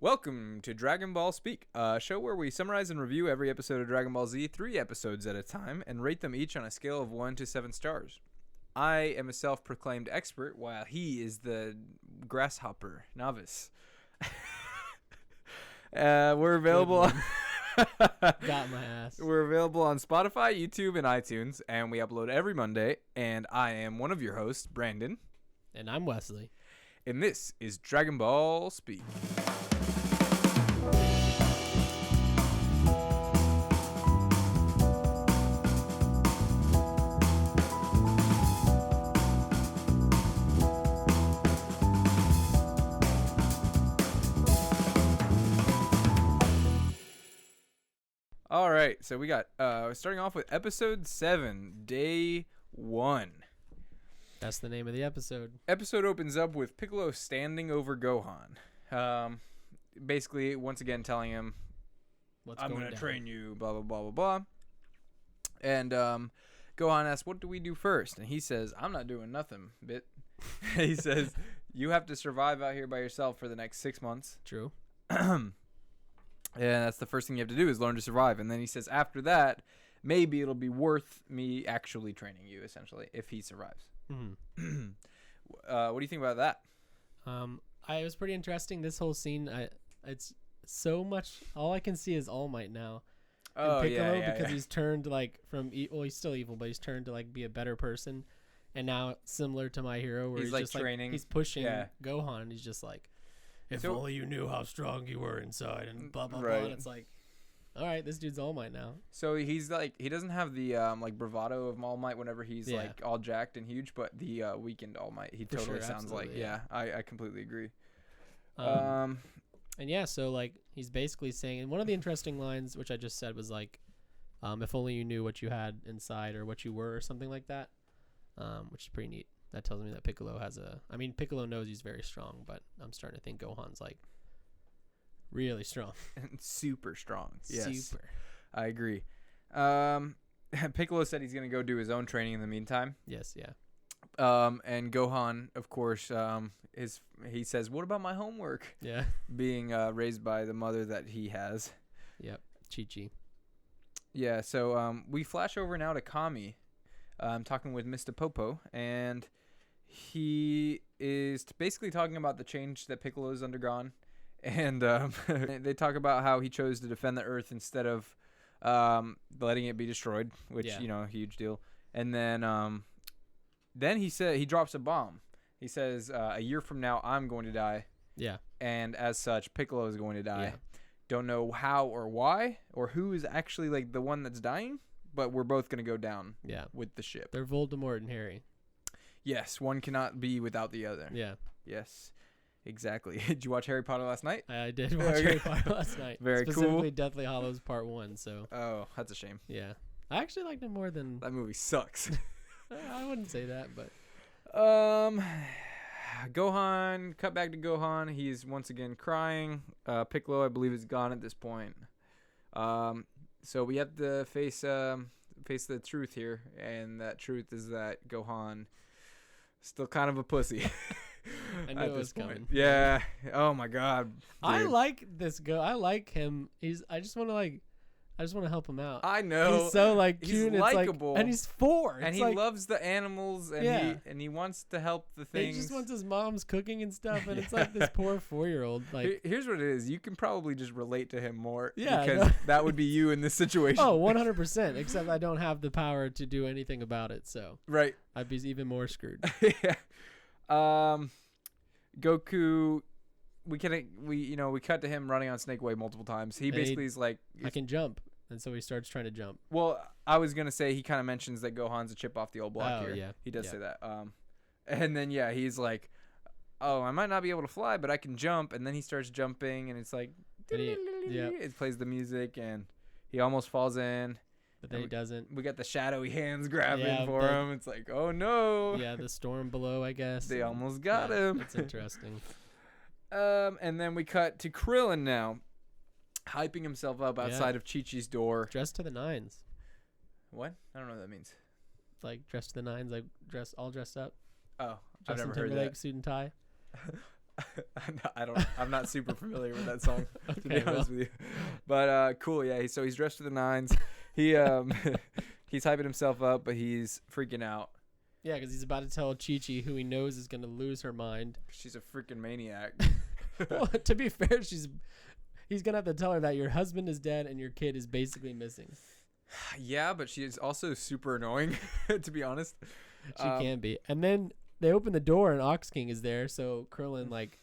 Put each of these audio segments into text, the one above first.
Welcome to Dragon Ball Speak, a show where we summarize and review every episode of Dragon Ball Z 3 episodes at a time and rate them each on a scale of 1 to 7 stars. I am a self-proclaimed expert while he is the grasshopper novice. We're available Got my ass. We're available on Spotify, YouTube, and iTunes, and we upload every Monday, and I am one of your hosts, Brandon. And I'm Wesley. And this is Dragon Ball Speak. All right, so we got starting off with episode 7, day 1. That's the name of the episode. Episode opens up with Piccolo standing over Gohan. Basically, once again, telling him, I'm going to train you, blah, blah, blah, blah, blah. And Gohan asks, what do we do first? And he says, I'm not doing nothing, bit. He says, you have to survive out here by yourself for the next 6 months. True. And that's the first thing you have to do is learn to survive. And then he says, after that, maybe it'll be worth me actually training you, essentially, if he survives. Mm-hmm. What do you think about that? It was pretty interesting. This whole scene, it's so much. All I can see is All Might now. Oh, and Piccolo, yeah, because he's turned from he's still evil, but he's turned to be a better person. And now similar to My Hero, where he's just training. He's pushing Gohan. He's just like, if only you knew how strong you were inside, and blah blah blah. And it's like, all right, this dude's All Might now. So he's he doesn't have the bravado of All Might whenever he's all jacked and huge, but the weakened All Might he totally sounds like. Yeah, I completely agree. And yeah, so he's basically saying, and one of the interesting lines which I just said was if only you knew what you had inside or what you were or something like that, which is pretty neat. That tells me that Piccolo Piccolo knows he's very strong, but I'm starting to think Gohan's really strong. Super strong. Yes. Super. I agree. Piccolo said he's going to go do his own training in the meantime. Yes, yeah. And Gohan, of course, he says, what about my homework? Yeah. Being raised by the mother that he has. Yep. Chi-Chi. Yeah, so we flash over now to Kami. I'm talking with Mr. Popo, and he is basically talking about the change that Piccolo's undergone. And they talk about how he chose to defend the Earth instead of letting it be destroyed, which, huge deal. And then he drops a bomb. He says, a year from now, I'm going to die. Yeah. And as such, Piccolo is going to die. Yeah. Don't know how or why or who is actually the one that's dying, but we're both going to go down with the ship. They're Voldemort and Harry. Yes, one cannot be without the other. Yeah. Yes, exactly. Did you watch Harry Potter last night? I did watch Harry Potter last night. Very Specifically cool. Deathly Hallows Part 1. So. Oh, that's a shame. Yeah. I actually liked it more than... That movie sucks. I wouldn't say that, but... Gohan, cut back to Gohan. He's once again crying. Piccolo, I believe, is gone at this point. So we have to face the truth here, and that truth is that Gohan still kind of a pussy. I knew it was coming. Yeah. Oh my God. Dude. I like this guy. I like him. I just want to help him out. I know. He's so cute. He's and likable, and he's 4. And he loves the animals, and he wants to help the things. He just wants his mom's cooking and stuff, and it's this poor 4-year-old. Here's what it is: you can probably just relate to him more, yeah, because that would be you in this situation. Oh, 100%. Except I don't have the power to do anything about it, so right, I'd be even more screwed. Yeah. Goku. We cut to him running on Snake Way multiple times. He basically is like, I can jump. And so he starts trying to jump. Well, I was going to say he kind of mentions that Gohan's a chip off the old block here. Yeah. He does say that. And then, he's like, oh, I might not be able to fly, but I can jump. And then he starts jumping, and it's like, it plays the music, and he almost falls in. But then he doesn't. We got the shadowy hands grabbing for him. It's like, oh, no. Yeah, the storm below, I guess. They almost got him. That's interesting. And then we cut to Krillin now, hyping himself up outside of Chi-Chi's door. Dressed to the nines. What? I don't know what that means. Dressed to the nines, all dressed up. Oh, I've never heard that. Suit and tie. I'm not super familiar with that song, to be Okay, honest with you. But cool, yeah. So he's dressed to the nines. He he's hyping himself up, but he's freaking out. Yeah, because he's about to tell Chi-Chi, who he knows is going to lose her mind. She's a freaking maniac. Well, to be fair, he's going to have to tell her that your husband is dead and your kid is basically missing. Yeah, but she's also super annoying, to be honest. She can be. And then they open the door and Ox King is there, so Krillin like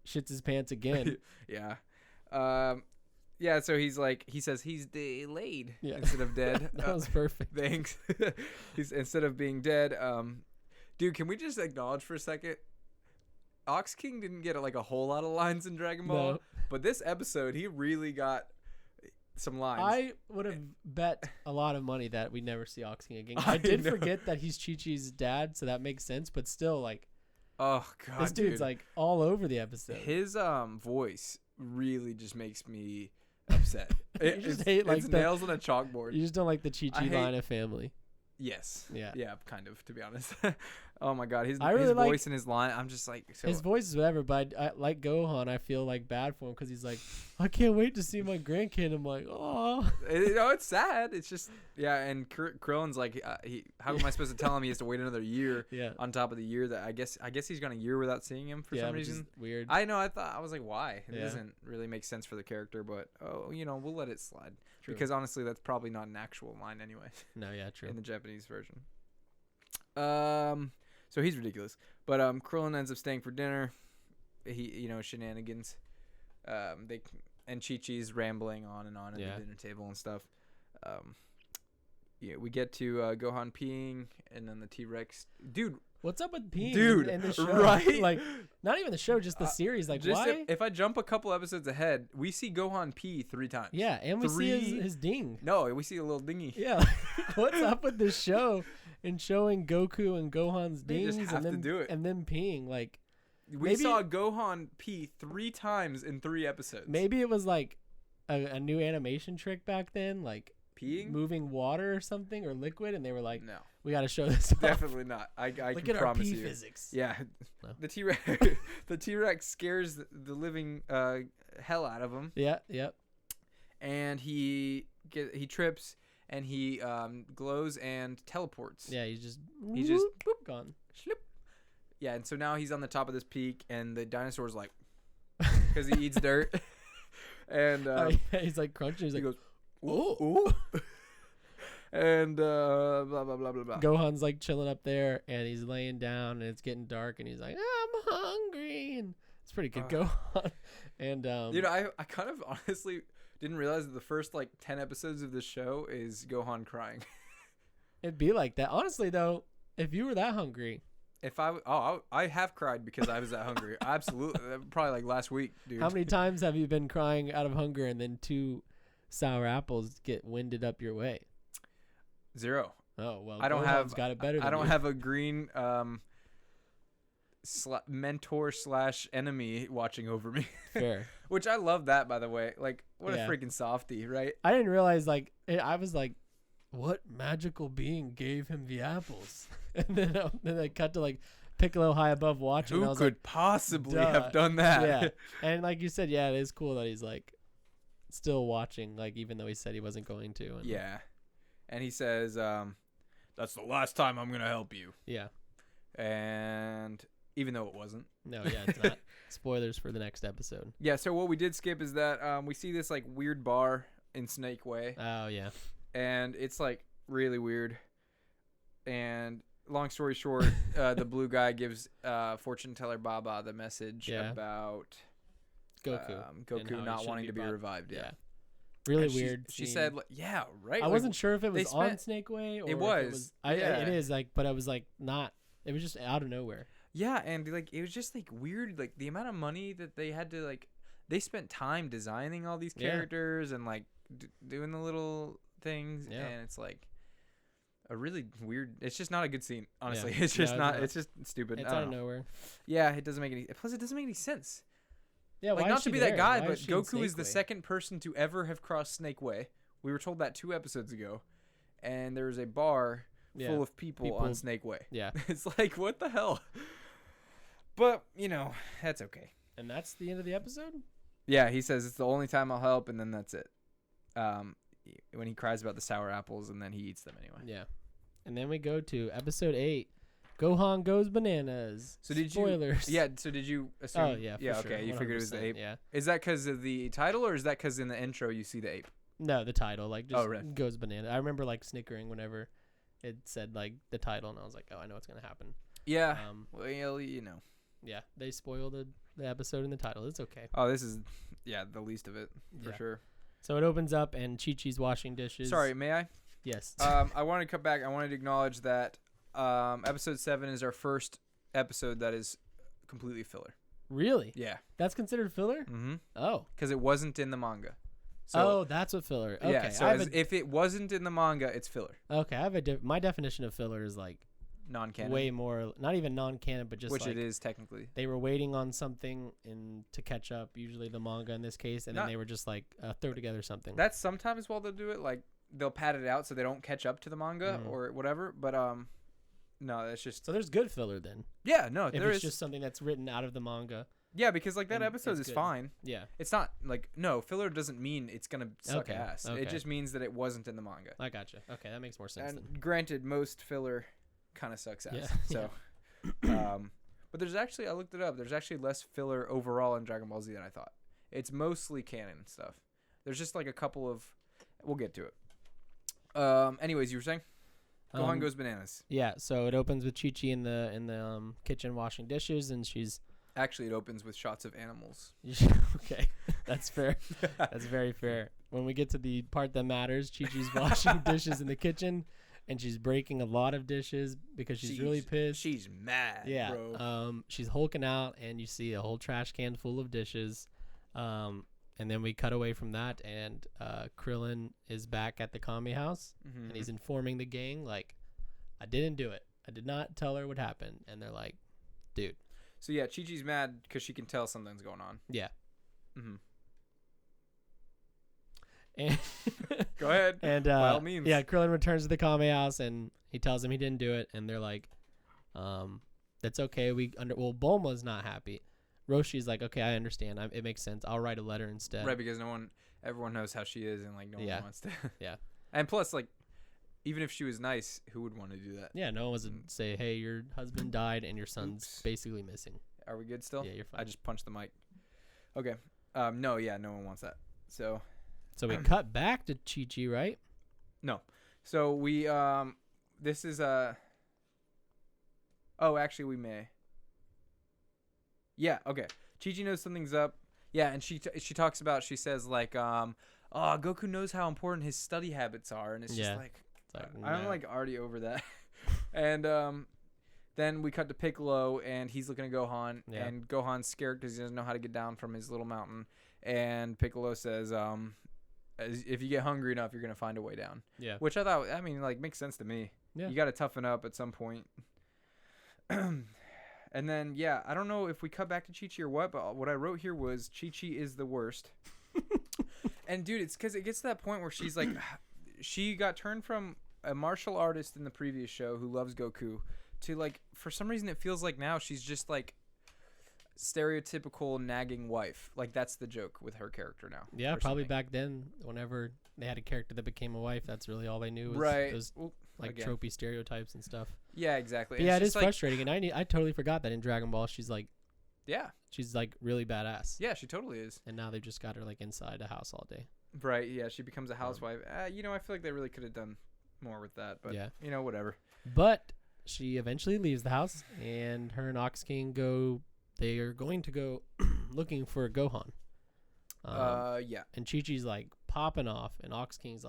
shits his pants again. Yeah. Yeah, so he says he's delayed instead of dead. That was perfect. Thanks. He's instead of being dead. Dude, can we just acknowledge for a second? Ox King didn't get like a whole lot of lines in Dragon Ball, but this episode he really got some lines. I would have bet a lot of money that we never see Ox King again. I did forget that he's Chi-Chi's dad, so that makes sense. But still, like, oh god, this dude's like all over the episode. His voice really just makes me upset. You just hate like it's nails on a chalkboard. You just don't like the Chi-Chi line of family. Yes. Yeah, kind of, to be honest. Oh my god, his really voice and his line, I'm just like so, his voice is whatever, but I like Gohan. I feel like bad for him because he's like, I can't wait to see my grandkid. I'm like, oh, it's sad. It's just and Krillin's like, how am I supposed to tell him he has to wait another year? On top of the year that I guess he's gone a year without seeing him for some reason. Weird. I know. I was like, why? It doesn't really make sense for the character, but we'll let it slide. True. Because honestly, that's probably not an actual line anyway. No, yeah, true. In the Japanese version. So he's ridiculous. But Krillin ends up staying for dinner. He shenanigans. And Chi-Chi's rambling on and on at the dinner table and stuff. We get to Gohan peeing, and then the T-Rex. Dude, what's up with peeing? Dude, in the show? Right? Like, not even the show, just the series. Like, why? If I jump a couple episodes ahead, we see Gohan pee 3 times. Yeah, and we see his ding. No, we see a little dingy. Yeah, like, what's up with this show and showing Goku and Gohan's dings and then peeing? Like, we saw Gohan pee 3 times in 3 episodes. Maybe it was like a new animation trick back then, like peeing, moving water or something or liquid, and they were like, no, we got to show this off. Definitely not. I Look can at promise our pee you. physics. Yeah, no. the T-Rex scares the living hell out of him. Yeah, yep. And he trips and he glows and teleports. Yeah, he's just boop, gone. Slip. Yeah, and so now he's on the top of this peak, and the dinosaur's like, because he eats dirt, and he's like crunching. He's like, he goes, ooh. And blah blah blah blah blah. Gohan's like chilling up there, and he's laying down, and it's getting dark, and he's like, I'm hungry, and it's pretty good. Gohan, and dude, I kind of honestly didn't realize that the first like 10 episodes of this show is Gohan crying. It'd be like that, honestly. Though, if you were that hungry, if I have cried because I was that hungry. Absolutely, probably like last week, dude. How many times have you been crying out of hunger, and then 2 sour apples get winded up your way? 0. Oh well, I don't Gohan's got it better. I don't have a green mentor / enemy watching over me. Fair. Which I love that, by the way. Like, what a freaking softie, right? I didn't realize I was like, what magical being gave him the apples? And then I cut to like Piccolo high above watching. Who and I was could like, possibly have done that? Yeah, and like you said, yeah, it is cool that he's like still watching, like even though he said he wasn't going to. And yeah, and he says, "That's the last time I'm gonna help you." Yeah, and even though it wasn't. No, yeah, it's not. Spoilers for the next episode. Yeah, so what we did skip is that we see this like weird bar in Snake Way. Oh yeah, and it's like really weird. And long story short, the blue guy gives fortune teller Baba the message about Goku not wanting to be revived. Yeah. Really weird. She said, "Yeah, right." I wasn't sure if it was on Snake Way or it was. It is like, but I was like, not. It was just out of nowhere. Yeah, and like it was just like weird, like the amount of money that they had to like. They spent time designing all these characters and like doing the little things, and it's like a really weird. It's just not a good scene, honestly. Yeah. It's just not. It's just stupid. It's out of nowhere. Yeah, it doesn't make any. Plus, it doesn't make any sense. Yeah, like not to be that guy, but Goku is the second person to ever have crossed Snake Way. We were told that 2 episodes ago, and there was a bar full of people on Snake Way. Yeah, it's like what the hell. But that's okay. And that's the end of the episode? Yeah, he says it's the only time I'll help, and then that's it. When he cries about the sour apples, and then he eats them anyway. Yeah. And then we go to episode 8. Gohan goes bananas. So did Spoilers. you? Yeah. So did you assume? Oh yeah. Yeah. For Okay. sure. You figured it was the ape. Yeah. Is that because of the title, or is that because in the intro you see the ape? No, the title just right. goes banana. I remember snickering whenever it said the title, and I was like, oh, I know what's gonna happen. Yeah. Well, Yeah, they spoiled the episode in the title. It's okay. Oh, this is the least of it for sure. So it opens up and Chi-Chi's washing dishes. Sorry, may I? Yes. I wanted to come back. I wanted to acknowledge that episode 7 is our first episode that is completely filler. Really? Yeah. That's considered filler? Mm-hmm. Oh. Because it wasn't in the manga. So, that's what filler. Okay. Yeah. So if it wasn't in the manga, it's filler. Okay. I have my definition of filler is non-canon. way more, not even non-canon, but just which it is technically. They were waiting on something to catch up, usually the manga in this case, and then they were just throw together something. That's sometimes while they'll do it, they'll pad it out so they don't catch up to the manga or whatever. But no, that's just. So there's good filler then. Yeah, no, if there it's is just something that's written out of the manga. Yeah, because that episode is good. fine. Yeah. It's not no filler doesn't mean it's gonna suck ass. Okay. It just means that it wasn't in the manga. I gotcha. Okay, that makes more sense. And then. granted, most filler kind of sucks ass. Yeah. So, but there's actually, I looked it up. There's actually less filler overall in Dragon Ball Z than I thought. It's mostly canon stuff. There's just a couple of. We'll get to it. Anyways, you were saying Gohan goes bananas. Yeah. So it opens with Chi-Chi in the kitchen washing dishes, and she's. Actually, it opens with shots of animals. Okay, that's fair. That's very fair. When we get to the part that matters, Chi-Chi's washing dishes in the kitchen, and she's breaking a lot of dishes because she's really pissed. She's mad, bro. She's hulking out, and you see a whole trash can full of dishes. And then we cut away from that, and Krillin is back at the Kami house, and he's informing the gang, I didn't do it. I did not tell her what happened. And they're like, dude. So, yeah, Chi-Chi's mad because she can tell something's going on. Yeah. Mm-hmm. And go ahead. And by all means. Yeah, Krillin returns to the Kame house and he tells them he didn't do it, and they're like, that's okay. Bulma's not happy. Roshi's like, okay, I understand. It makes sense. I'll write a letter instead. Right, because everyone knows how she is, and no one wants to. Yeah. And plus, even if she was nice, who would want to do that? Yeah, no one wants to say, hey, your husband died and your son's basically missing. Are we good still? Yeah, you're fine. I just punched the mic. Okay. No one wants that. So we cut back to Chi-Chi, right? No. So we this is oh, actually we may. Yeah, okay. Chi-Chi knows something's up. Yeah, and she talks about, she says Goku knows how important his study habits are, and it's just I'm already over that. And then we cut to Piccolo, and he's looking at Gohan, and Gohan's scared because he doesn't know how to get down from his little mountain. And Piccolo says, if you get hungry enough, you're going to find a way down. Yeah. Which I thought, makes sense to me. Yeah. You got to toughen up at some point. And then, I don't know if we cut back to Chi-Chi or what, but what I wrote here was Chi-Chi is the worst. And, dude, it's because it gets to that point where she's like, she got turned from a martial artist in the previous show who loves Goku to, for some reason it feels like now she's just, stereotypical nagging wife. That's the joke with her character now. Yeah, probably back then, whenever they had a character that became a wife, that's really all they knew was those tropey stereotypes and stuff. Yeah, exactly. But yeah, it is frustrating, and I totally forgot that in Dragon Ball she's yeah, she's really badass. Yeah, she totally is. And now they've just got her inside a house all day. Right. Yeah, she becomes a housewife. I feel like they really could have done more with that, but whatever. But she eventually leaves the house, and her and Ox King they are going to go looking for Gohan. Yeah. And Chi-Chi's popping off, and Ox King's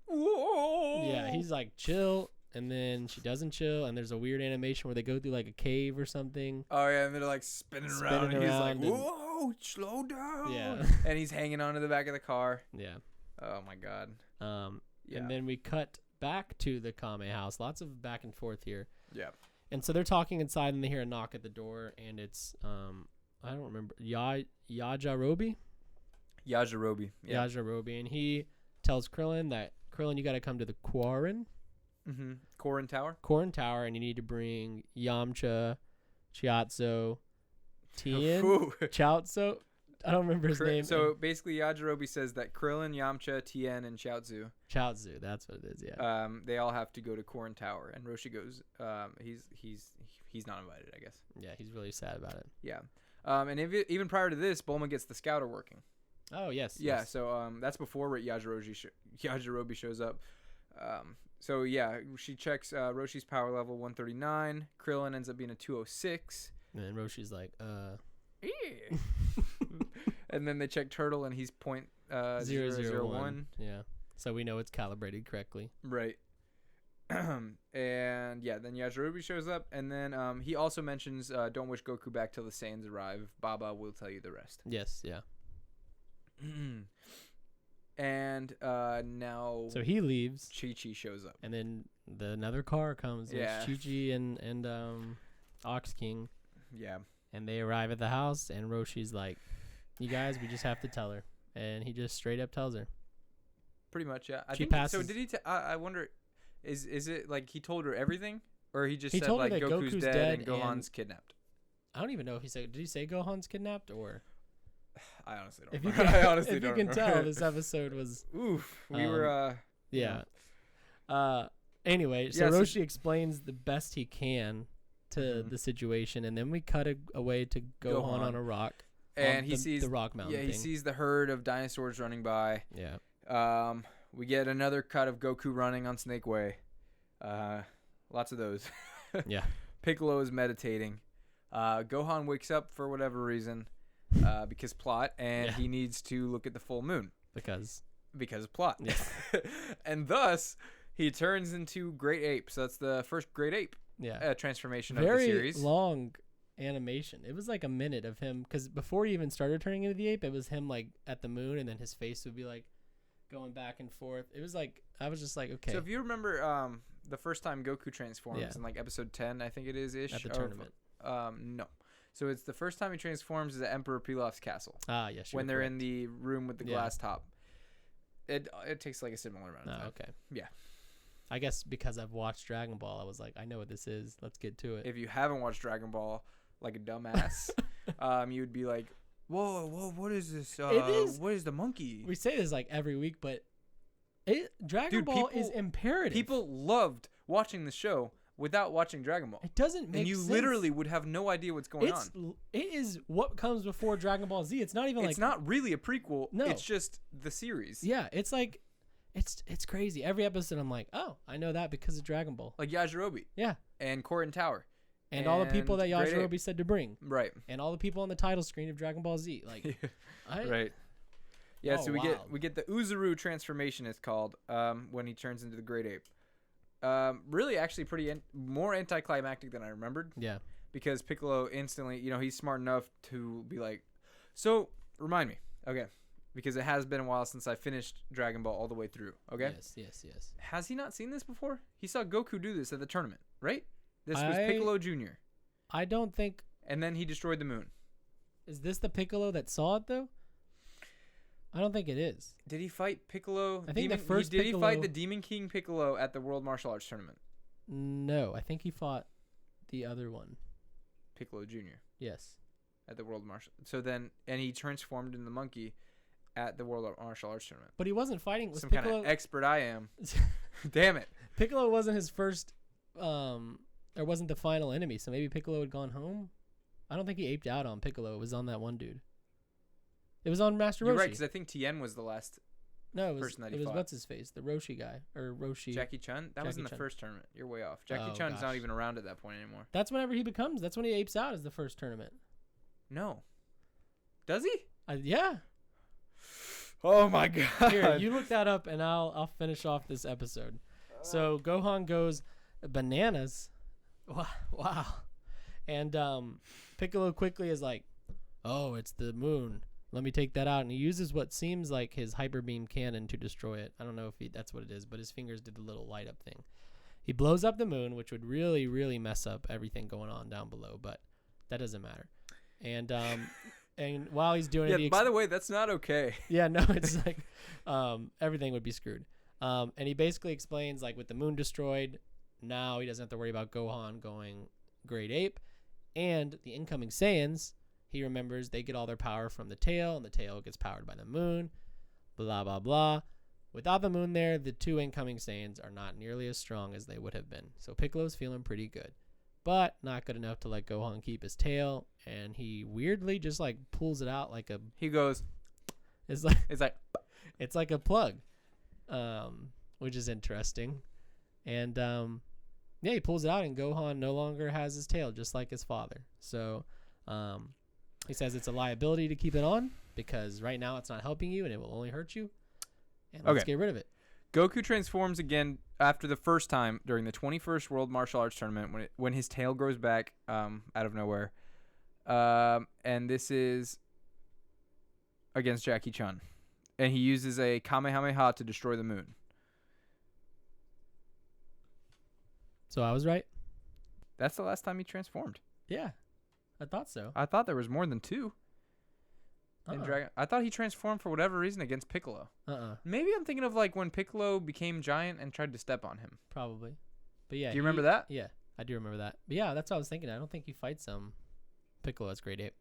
whoa. Yeah, he's chill, and then she doesn't chill, and there's a weird animation where they go through a cave or something. Oh yeah, and they're spinning around, and he's whoa, slow down. Yeah. And he's hanging onto the back of the car. Yeah. Oh my god. And then we cut back to the Kame house. Lots of back and forth here. Yeah. And so they're talking inside, and they hear a knock at the door, and it's I don't remember, Yajirobe. Yajirobe. Yeah. Yajirobe, and he tells Krillin that you got to come to the Korin. Mm-hmm. Korin Tower. Korin Tower, and you need to bring Yamcha, Chiatsu, Tien, Ooh. Chaozu. I don't remember his name. So basically, Yajirobe says that Krillin, Yamcha, Tien, and Chaozu, That's what it is. Yeah. they all have to go to Corrin Tower, and Roshi goes, he's not invited, I guess. Yeah, he's really sad about it. Yeah. And even prior to this, Bulma gets the scouter working. Oh yes. Yeah. Yes. So that's before Yajirobe shows up. So yeah, she checks Roshi's power level 139. Krillin ends up being a 206. And then Roshi's like, And then they check Turtle, and he's point 001. Yeah. So we know it's calibrated correctly. Right. And yeah, then Yajirobe shows up, and then he also mentions, "Don't wish Goku back till the Saiyans arrive. Baba will tell you the rest." Yes. Yeah. And now. So he leaves. Chi-Chi shows up. And then another car comes. Yeah. With Chi-Chi and Ox King. Yeah. And they arrive at the house, and Roshi's like, "You guys, we just have to tell her." And he just straight up tells her. Pretty much, yeah. She passes. So did he? I wonder, is it like he told her everything, or he just said told her like that Goku's dead and Gohan's kidnapped? I don't even know if he said. Did he say Gohan's kidnapped or? I honestly don't. If you know. can, I honestly if don't you can remember. tell, this episode was. Oof. We were. Yeah. Anyway, so Yeah, so Roshi explains the best he can to the situation, and then we cut away to Gohan on a rock. And he sees the rock mountain. Yeah, he sees the herd of dinosaurs running by. Yeah. We get another cut of Goku running on Snake Way. Lots of those. Yeah. Piccolo is meditating. Gohan wakes up for whatever reason, because plot, and he needs to look at the full moon Because plot. Yeah. And thus he turns into Great Ape. So that's the first Great Ape transformation of the series. Very long animation. It was like a minute of him, because before he even started turning into the ape, it was him like at the moon, and then his face would be like going back and forth. It was like, I was just like, okay. So if you remember the first time Goku transforms in like episode 10, I think it is ish. At the tournament. No. So it's the first time he transforms is at Emperor Pilaf's castle. Ah, yes. When they're in the room with the glass top. It takes like a similar amount of time. Okay. Yeah. I guess because I've watched Dragon Ball, I was like, I know what this is. Let's get to it. If you haven't watched Dragon Ball like a dumbass, you would be like, whoa, what is this? What is the monkey? We say this like every week, but Dragon Ball is imperative. People loved watching the show without watching Dragon Ball. It doesn't make sense. And you literally would have no idea what's going on. It is what comes before Dragon Ball Z. It's not even It's not really a prequel. No. It's just the series. Yeah, it's like, it's crazy. Every episode I'm like, oh, I know that because of Dragon Ball. Like Yajirobe. Yeah. And Corrin Tower. And all the people that Great Yajirobe Ape. said to bring. Right. And all the people on the title screen of Dragon Ball Z. Like, right. Yeah, Oh, so wow. we get the Uzuru transformation, it's called, when he turns into the Great Ape. Really, actually, more anticlimactic than I remembered. Yeah. Because Piccolo instantly, he's smart enough to be like, so remind me, okay? Because it has been a while since I finished Dragon Ball all the way through. Okay. Yes. Has he not seen this before? He saw Goku do this at the tournament, right? This was Piccolo Jr. I don't think. And then he destroyed the moon. Is this the Piccolo that saw it though? I don't think it is. Did he fight Piccolo? I think the first Did Piccolo, he fight the Demon King Piccolo at the World Martial Arts Tournament? No, I think he fought the other one. Piccolo Jr. Yes. At the World Martial. So then, and he transformed into the monkey at the World Martial Arts Tournament. But he wasn't fighting. Was Some Piccolo, kind of expert I am. Damn it. Piccolo wasn't his first, or wasn't the final enemy. So maybe Piccolo had gone home. I don't think he aped out on Piccolo. It was on that one dude. It was on Master Roshi. You're right, because I think Tien was the last person that he fought. What's his face, the Roshi guy or Roshi. Jackie Chun. That was in the first tournament. You're way off. Jackie Chun's not even around at that point anymore. That's whenever he becomes. That's when he apes out. Is the first tournament. No. Does he? Yeah. Oh my god. Here, you look that up, and I'll finish off this episode. So Gohan goes bananas. Wow. And Piccolo quickly is like, "Oh, it's the moon. Let me take that out." And he uses what seems like his hyper beam cannon to destroy it. I don't know if that's what it is, but his fingers did the little light up thing. He blows up the moon, which would really, really mess up everything going on down below, but that doesn't matter. And and while he's doing it, by the way, that's not okay. Yeah, no, it's like everything would be screwed. And he basically explains, like, with the moon destroyed, now he doesn't have to worry about Gohan going Great Ape. And the incoming Saiyans, he remembers they get all their power from the tail, and the tail gets powered by the moon, blah, blah, blah. Without the moon there, the 2 incoming Saiyans are not nearly as strong as they would have been. So Piccolo's feeling pretty good, but not good enough to let Gohan keep his tail. And he weirdly just like pulls it out like a. He goes. It's like it's like a plug, which is interesting. And yeah, he pulls it out, and Gohan no longer has his tail, just like his father. So he says it's a liability to keep it on because right now it's not helping you and it will only hurt you. And let's get rid of it. Goku transforms again after the first time during the 21st World Martial Arts Tournament when his tail grows back out of nowhere. And this is against Jackie Chun. And he uses a Kamehameha to destroy the moon. So I was right? That's the last time he transformed. Yeah, I thought so. I thought there was more than 2. I thought he transformed for whatever reason against Piccolo. Maybe I'm thinking of like when Piccolo became giant and tried to step on him. Probably. But yeah. Do you remember that? Yeah, I do remember that. But yeah, that's what I was thinking. I don't think he fights Piccolo as Great Ape.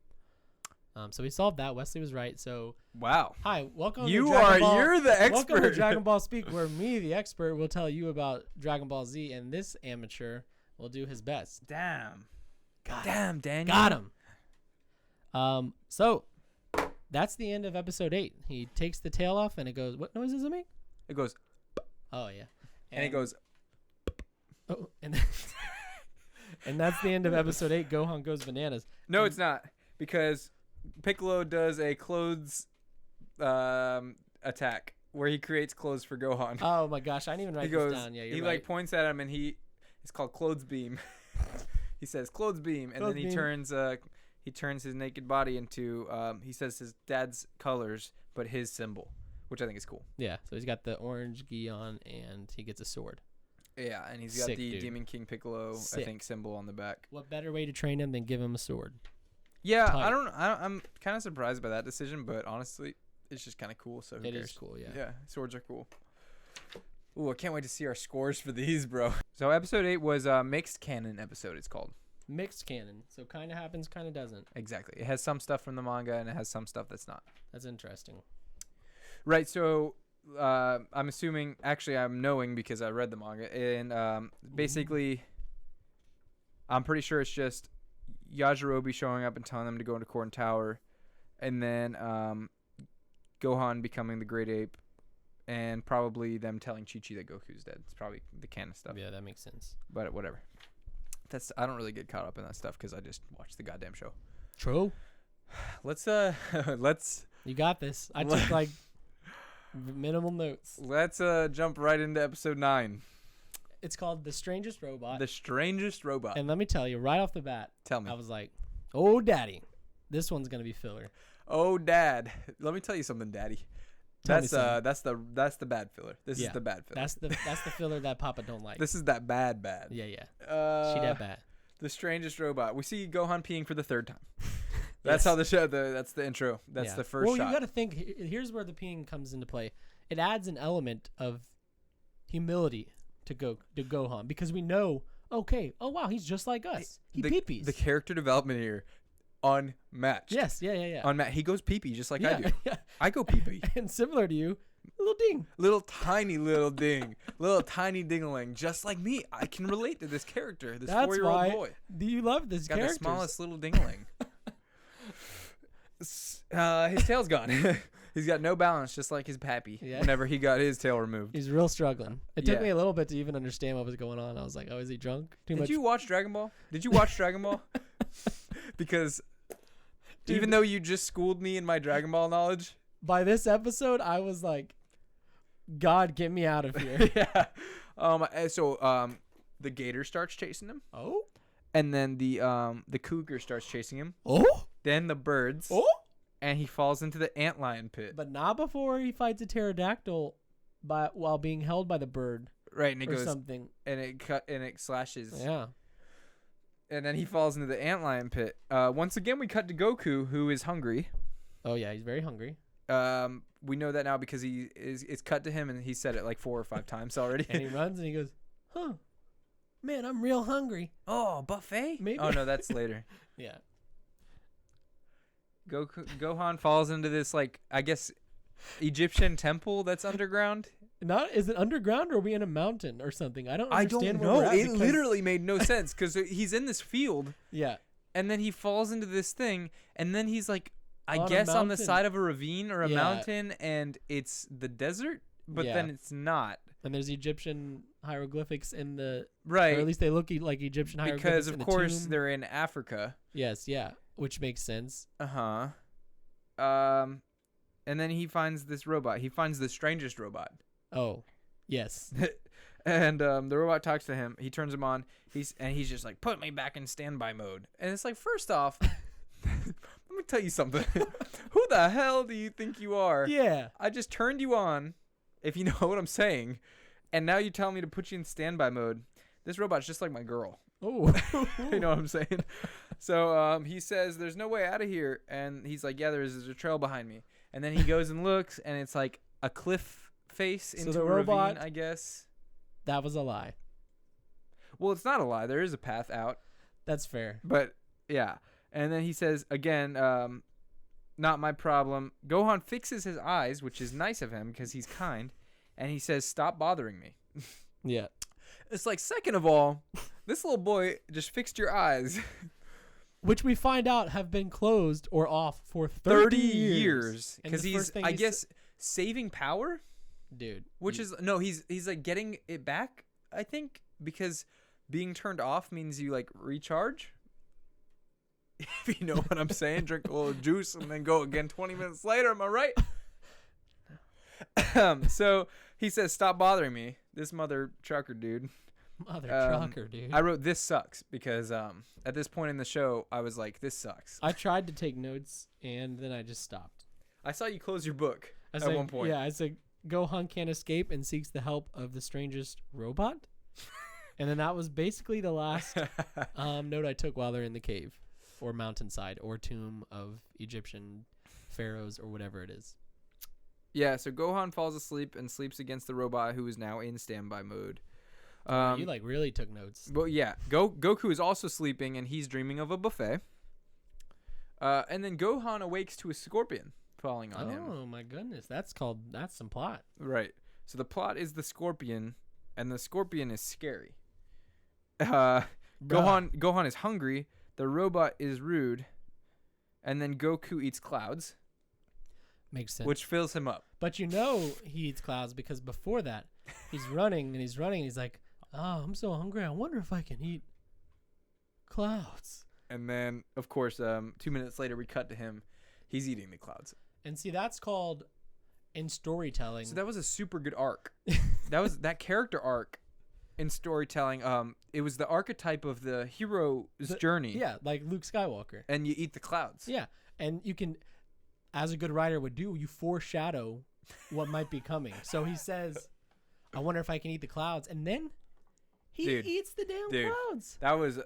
So we solved that. Wesley was right. So wow. Hi, welcome. You're the expert. Welcome to Dragon Ball Speak, where me, the expert, will tell you about Dragon Ball Z, and this amateur will do his best. Damn. Damn, Daniel. Got him. So that's the end of episode 8. He takes the tail off, and it goes. What noise does it make? It goes. Oh yeah. And it goes. Oh, and and that's the end of episode 8. Gohan goes bananas. No, it's not, because Piccolo does a clothes attack where he creates clothes for Gohan. Oh my gosh, I didn't even write this down. Yeah, you're he right. Like points at him, and it's called clothes beam. He says clothes beam, and then he turns his naked body into he says his dad's colors, but his symbol, which I think is cool. Yeah, so he's got the orange gi on, and he gets a sword. Yeah, and he's got the Demon King Piccolo, I think, symbol on the back. What better way to train him than give him a sword? Yeah, I'm kind of surprised by that decision, but honestly, it's just kind of cool. So it is cool, yeah. Yeah, swords are cool. Ooh, I can't wait to see our scores for these, bro. So episode 8 was a mixed canon episode. It's called mixed canon. So kind of happens, kind of doesn't. Exactly. It has some stuff from the manga, and it has some stuff that's not. That's interesting. Right. So I'm assuming, actually, I'm knowing because I read the manga, and basically, I'm pretty sure it's just Yajirobe showing up and telling them to go into Corn Tower, and then Gohan becoming the Great Ape, and probably them telling Chi-Chi that Goku's dead. It's probably the canon stuff. Yeah, that makes sense. But whatever. I don't really get caught up in that stuff because I just watch the goddamn show. True. Let's You got this. I took like minimal notes. Let's jump right into episode 9. It's called The Strangest Robot. The Strangest Robot. And let me tell you right off the bat. Tell me. I was like, oh, daddy, this one's going to be filler. Oh, dad. Let me tell you something, daddy. That's the bad filler. This is the bad filler. That's the filler that Papa don't like. This is that bad. Yeah. She that bad. The Strangest Robot. We see Gohan peeing for the 3rd time. That's how the show. That's the intro. That's the first shot. Well, you got to think. Here's where the peeing comes into play. It adds an element of humility to Gohan, because we know. Okay. Oh wow, he's just like us. He pee-pees. The character development here, unmatched. Yes. Yeah. Unmatched. He goes pee-pee just like I do. Yeah. I go pee-pee. And similar to you, a little ding. Little tiny ding. Little tiny ding-a-ling. Just like me. I can relate to this character, this 4-year-old boy. Do you love this character? Got the smallest little ding-a-ling. His tail's gone. He's got no balance, just like his pappy. Yeah. Whenever he got his tail removed, he's real struggling. It took me a little bit to even understand what was going on. I was like, "Oh, is he drunk? Did you watch Dragon Ball? Because even though you just schooled me in my Dragon Ball knowledge, by this episode, I was like, "God, get me out of here!" Yeah. The gator starts chasing him. Oh. And then the cougar starts chasing him. Oh. Then the birds. Oh. And he falls into the antlion pit. But not before he fights a pterodactyl while being held by the bird. Right, and it goes something. And it slashes. Yeah. And then he falls into the antlion pit. Once again, we cut to Goku, who is hungry. Oh yeah, he's very hungry. We know that now because it's cut to him, and he said it like 4 or 5 times already. And he runs and he goes, "Huh." Man, I'm real hungry. Oh, buffet? Maybe. Oh, no, that's later. Yeah. Gohan falls into this, like, I guess, Egyptian temple that's underground. Is it underground or are we in a mountain or something? I don't understand where know. we're at It literally made no sense because he's in this field. Yeah. And then he falls into this thing, and then he's like, I On a guess on the mountain. side of a ravine or a Yeah. mountain, and it's the desert, but Yeah. then it's not. And there's Egyptian hieroglyphics in the, Right. or at least they look like Egyptian hieroglyphics Because, in of the course, tomb. they're in Africa. Yes, yeah, which makes sense. Uh-huh. And then he finds this robot. He finds the strangest robot. Oh, yes. And the robot talks to him. He turns him on. He's just like, put me back in standby mode. And it's like, first off, let me tell you something. Who the hell do you think you are? Yeah. I just turned you on, if you know what I'm saying. And now you tell me to put you in standby mode. This robot's just like my girl. Oh. You know what I'm saying? So he says, there's no way out of here. And he's like, yeah, there's a trail behind me. And then he goes and looks, and it's like a cliff face into the a robot- ravine, I guess. That was a lie. Well, it's not a lie. There is a path out. That's fair. But, yeah. And then he says, again, not my problem. Gohan fixes his eyes, which is nice of him because he's kind. And he says, stop bothering me. Yeah. It's like, second of all, this little boy just fixed your eyes. Which we find out have been closed or off for 30 years. years. And Because the he's, first thing I he guess, saving power? Dude. Which is, no, he's like getting it back, I think. Because being turned off means you, like, recharge. If you know what I'm saying. Drink a little juice and then go again 20 minutes later. Am I right? So he says, stop bothering me. This mother trucker dude. Mother trucker, dude. I wrote this sucks because at this point in the show, I was like, this sucks. I tried to take notes and then I just stopped. I saw you close your book I at said, one point. Yeah, I said Gohan can't escape and seeks the help of the strangest robot. And then that was basically the last note I took while they're in the cave or mountainside or tomb of Egyptian pharaohs or whatever it is. Yeah, so Gohan falls asleep and sleeps against the robot who is now in standby mode. You like really took notes. Well, yeah. Goku is also sleeping and he's dreaming of a buffet. And then Gohan awakes to a scorpion falling on him. Oh my goodness, that's some plot. Right. So the plot is the scorpion, and the scorpion is scary. Gohan is hungry. The robot is rude, and then Goku eats clouds, Makes sense. which fills him up. But you know he eats clouds because before that, he's running and he's running. And he's like, oh, I'm so hungry. I wonder if I can eat clouds. And then, of course, 2 minutes later, we cut to him. He's eating the clouds. And see, that's called in storytelling. So that was a super good arc. That character arc in storytelling. It was the archetype of the hero's journey. Yeah, like Luke Skywalker. And you eat the clouds. Yeah, and you can, as a good writer would do, you foreshadow what might be coming. So he says, I wonder if I can eat the clouds. And then he eats the damn clouds.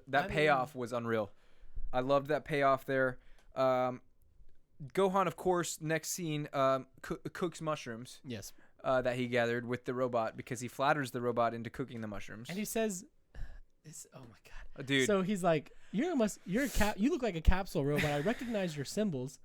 That payoff was unreal. I loved that payoff there. Gohan, of course, next scene cooks mushrooms. Yes. That he gathered with the robot because he flatters the robot into cooking the mushrooms. And he says, "Oh my god, dude!" So he's like, "You look like a capsule robot. I recognize your symbols.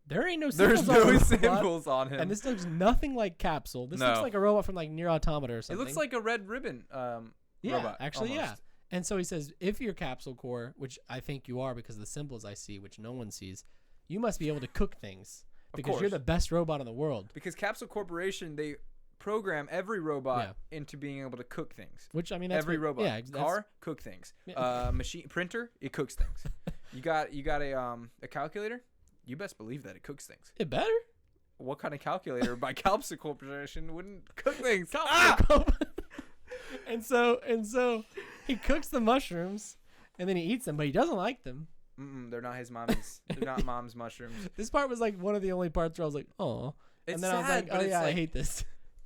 There ain't no symbols. There's on no the symbols robot, on him. And this looks nothing like Capsule. This looks like a robot from like Nier Automata or something. It looks like a Red Ribbon robot. Actually, almost. yeah. And so he says, if you're Capsule Core, which I think you are because of the symbols I see, which no one sees, you must be able to cook things because you're the best robot in the world. Because Capsule Corporation, they program every robot into being able to cook things. Which, I mean, that's every robot. Yeah, car, cook things. Machine printer, it cooks things. You got a calculator? You best believe that it cooks things. It better. What kind of calculator by Capsule Corporation wouldn't cook things? And so he cooks the mushrooms and then he eats them, but he doesn't like them. They're not his mommy's. They're not mom's mushrooms. This part was like one of the only parts where I was like, oh. And then I was like, oh yeah, I hate this.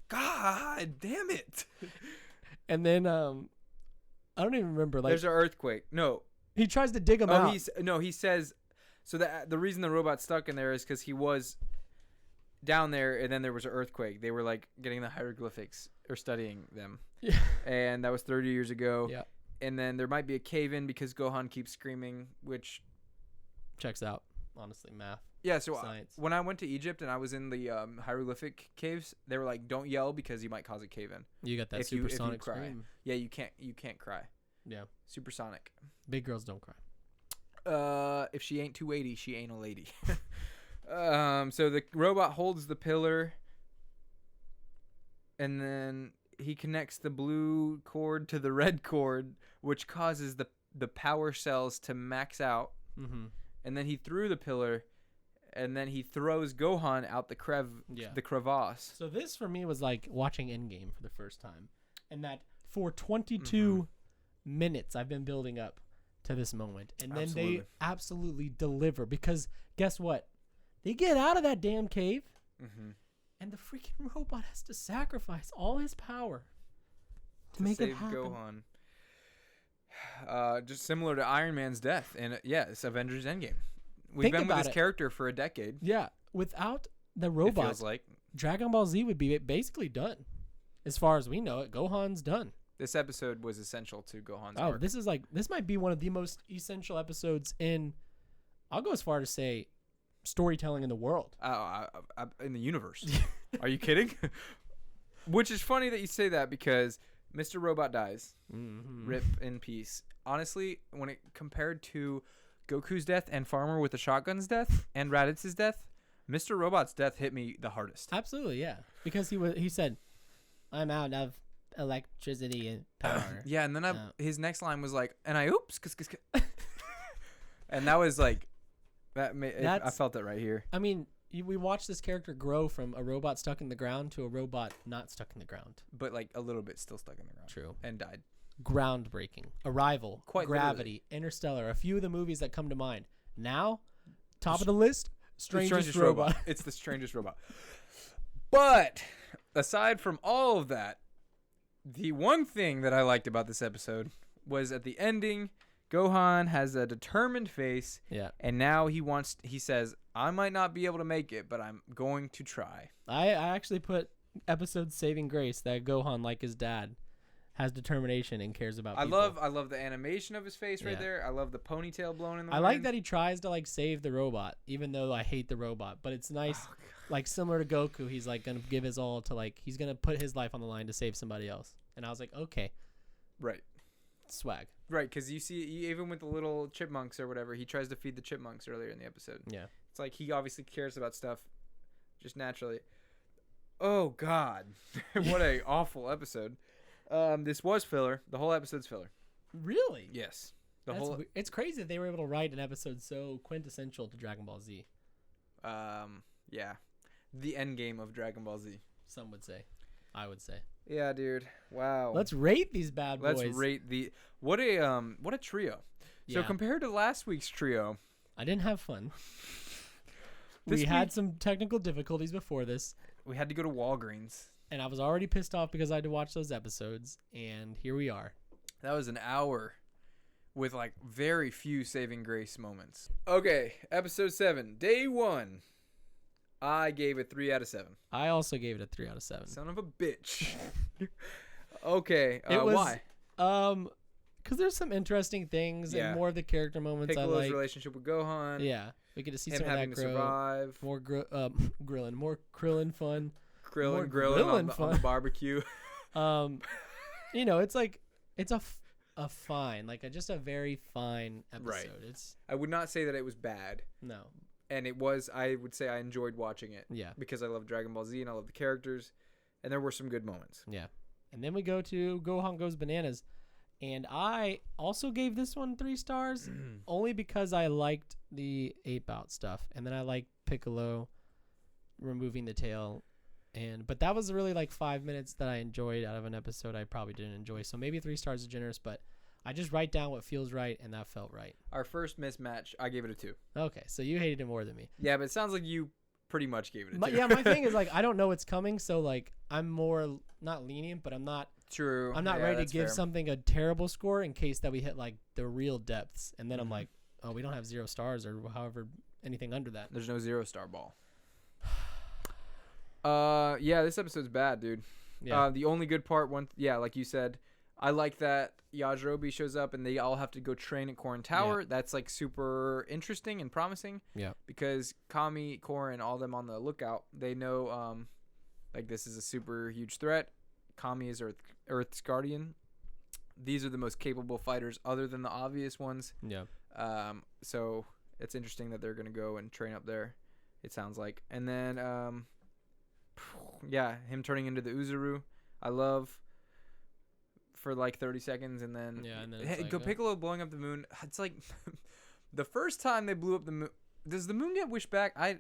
God damn it. And then I don't even remember. Like, there's an earthquake. No. He tries to dig him out. He says, so that the reason the robot's stuck in there is because he was down there and then there was an earthquake. They were like getting the hieroglyphics or studying them. Yeah. And that was 30 years ago. Yeah. And then there might be a cave-in because Gohan keeps screaming, which checks out. Honestly, math. Yeah, so science. When I went to Egypt and I was in the hieroglyphic caves, they were like, "Don't yell because you might cause a cave-in." You got that if supersonic you cry. scream. Yeah, you can't cry. Yeah, supersonic. Big girls don't cry. If she ain't 280, she ain't a lady. So the robot holds the pillar, and then he connects the blue cord to the red cord, which causes the power cells to max out. Mm-hmm. And then he threw the pillar, and then he throws Gohan out the crevasse. So this for me was like watching Endgame for the first time, and that for 22 minutes I've been building up to this moment, and then they absolutely deliver, because guess what? They get out of that damn cave, and the freaking robot has to sacrifice all his power to make it happen. Gohan. Just similar to Iron Man's death, and it's Avengers Endgame. We've been with this character for a decade. Yeah, without the robot, it feels like Dragon Ball Z would be basically done. As far as we know it, Gohan's done. This episode was essential to Gohan's arc. This might be one of the most essential episodes in, I'll go as far to say, storytelling in the world. In the universe. Are you kidding? Which is funny that you say that, because Mr. Robot dies. Rip in peace. Honestly, when it compared to Goku's death and Farmer with the shotgun's death and Raditz's death, Mr. Robot's death hit me the hardest. Absolutely, yeah. Because he said, "I'm out of electricity and power." Yeah, and then his next line was like, "And I oops," and that was like, I felt it right here. I mean, we watched this character grow from a robot stuck in the ground to a robot not stuck in the ground, but like a little bit still stuck in the ground. True. And died. Groundbreaking. Arrival. Quite Gravity. Literally. Interstellar. A few of the movies that come to mind. Now, top of the list, strangest robot. It's the strangest robot. But aside from all of that, the one thing that I liked about this episode was at the ending, Gohan has a determined face. Yeah. And now he says, "I might not be able to make it, but I'm going to try." I actually put episode saving grace that Gohan, like his dad, has determination and cares about people. I love the animation of his face right there. I love the ponytail blown in the wind. I like that he tries to like save the robot, even though I hate the robot. But it's nice, like similar to Goku, he's like gonna give his all to, like, he's gonna put his life on the line to save somebody else. And I was like, okay, right, swag, right, because you see, even with the little chipmunks or whatever, he tries to feed the chipmunks earlier in the episode. Yeah, it's like he obviously cares about stuff, just naturally. Oh God, what a awful episode. This was filler. The whole episode's filler. Really? Yes. It's crazy that they were able to write an episode so quintessential to Dragon Ball Z. Yeah. The end game of Dragon Ball Z. Some would say. I would say. Yeah, dude. Wow. Let's rate these bad boys. Let's rate what a trio. So compared to last week's trio, I didn't have fun. We had some technical difficulties before this. We had to go to Walgreens. And I was already pissed off because I had to watch those episodes, and here we are. That was an hour with like very few saving grace moments. Okay, episode 7, day 1. I gave it 3 out of 7. I also gave it a 3 out of 7. Son of a bitch. Okay, why? Because there's some interesting things and more of the character moments Piccolo's I like. Relationship with Gohan. Yeah, we get to see him some of having that to grow. survive. More grilling, more Krillin fun. Grilling on the barbecue. You know, it's like it's a fine, like just a very fine episode. Right. I would not say that it was bad. No. And it was. I would say I enjoyed watching it. Yeah. Because I love Dragon Ball Z and I love the characters, and there were some good moments. Yeah. And then we go to Gohan Goes Bananas, and I also gave this one 3 stars, only because I liked the ape-out stuff, and then I liked Piccolo removing the tail. But that was really like 5 minutes that I enjoyed out of an episode I probably didn't enjoy. So maybe 3 stars is generous, but I just write down what feels right, and that felt right. Our first mismatch, I gave it a 2. Okay, so you hated it more than me. Yeah, but it sounds like you pretty much gave it a 2. Yeah, my thing is like I don't know what's coming, so like I'm more not lenient, but I'm not true. I'm not ready to give something a terrible score in case that we hit like the real depths, and then I'm like, oh, we don't have 0 stars or however anything under that. There's no 0-star ball. Yeah, this episode's bad, dude. Yeah. The only good part, like you said, I like that Yajirobe shows up and they all have to go train at Korin Tower. Yeah. That's like super interesting and promising. Yeah. Because Kami, Korin, all them on the lookout, they know like this is a super huge threat. Kami is Earth's guardian. These are the most capable fighters other than the obvious ones. Yeah. So it's interesting that they're going to go and train up there, it sounds like. And then, yeah, him turning into the Uzuru. I love for like 30 seconds. And then, it's like, Piccolo blowing up the moon. It's like the first time they blew up the moon. Does the moon get wished back? I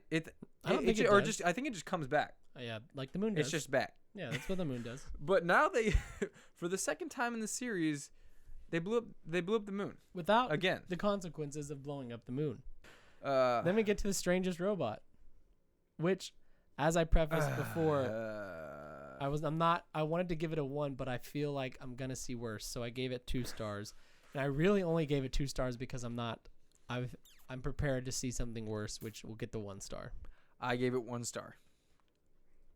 don't think it does. I think it just comes back. Yeah, like the moon does. It's just back. Yeah, that's what the moon does. But now they, for the second time in the series, they blew up the moon Without again. the consequences of blowing up the moon. Then Then we get to the strangest robot, which, as I prefaced before, I wanted to give it a 1, but I feel like I'm gonna see worse, so I gave it 2 stars, and I really only gave it 2 stars because I'm prepared to see something worse, which will get the 1 star. I gave it 1 star.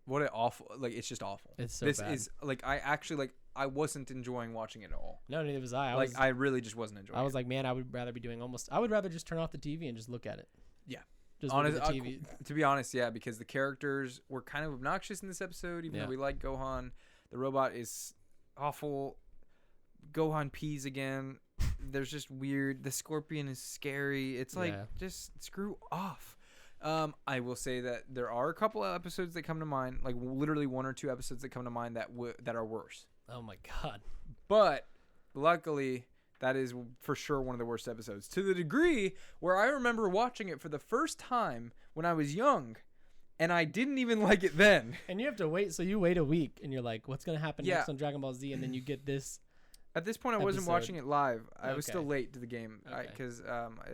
What an awful, like, it's just awful. It's so this bad. is like I wasn't enjoying watching it at all. No, neither was I. I really just wasn't enjoying it. I was like, man, I would rather just turn off the TV and just look at it. Yeah. Just look at the TV. To be honest, yeah, because the characters were kind of obnoxious in this episode, even though we like Gohan. The robot is awful. Gohan pees again. There's just weird. The scorpion is scary. It's like, just screw off. I will say that there are a couple of episodes that come to mind, like literally 1 or 2 episodes that come to mind that are worse. Oh my god. But luckily, that is for sure one of the worst episodes. To the degree where I remember watching it for the first time when I was young, and I didn't even like it then. And you have to wait, so you wait a week, and you're like, what's going to happen next on Dragon Ball Z? And then you get this. At this point, I wasn't watching it live. I was still late to the game Okay. because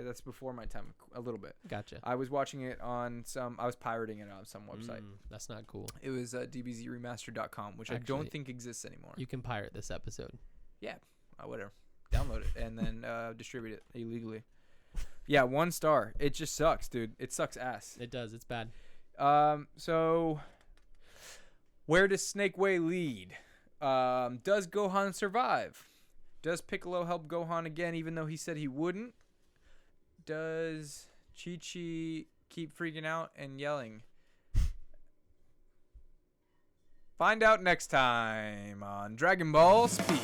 that's before my time a little bit. Gotcha. I was watching it on I was pirating it on some website. That's not cool. It was dbzremastered.com, which I don't think exists anymore. You can pirate this episode. Yeah, whatever. Download it and then distribute it illegally. Yeah, 1 star. It just sucks, dude. It sucks ass. It does. It's bad. So where does Snake Way lead? Does Gohan survive? Does Piccolo help Gohan again even though he said he wouldn't? Does Chi-Chi keep freaking out and yelling? Find out next time on Dragon Ball Speed.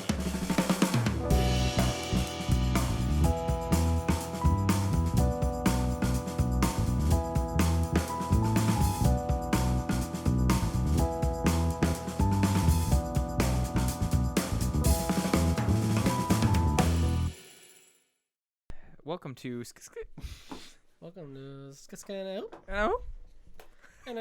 Welcome to Welcome to Skascano. Hello? And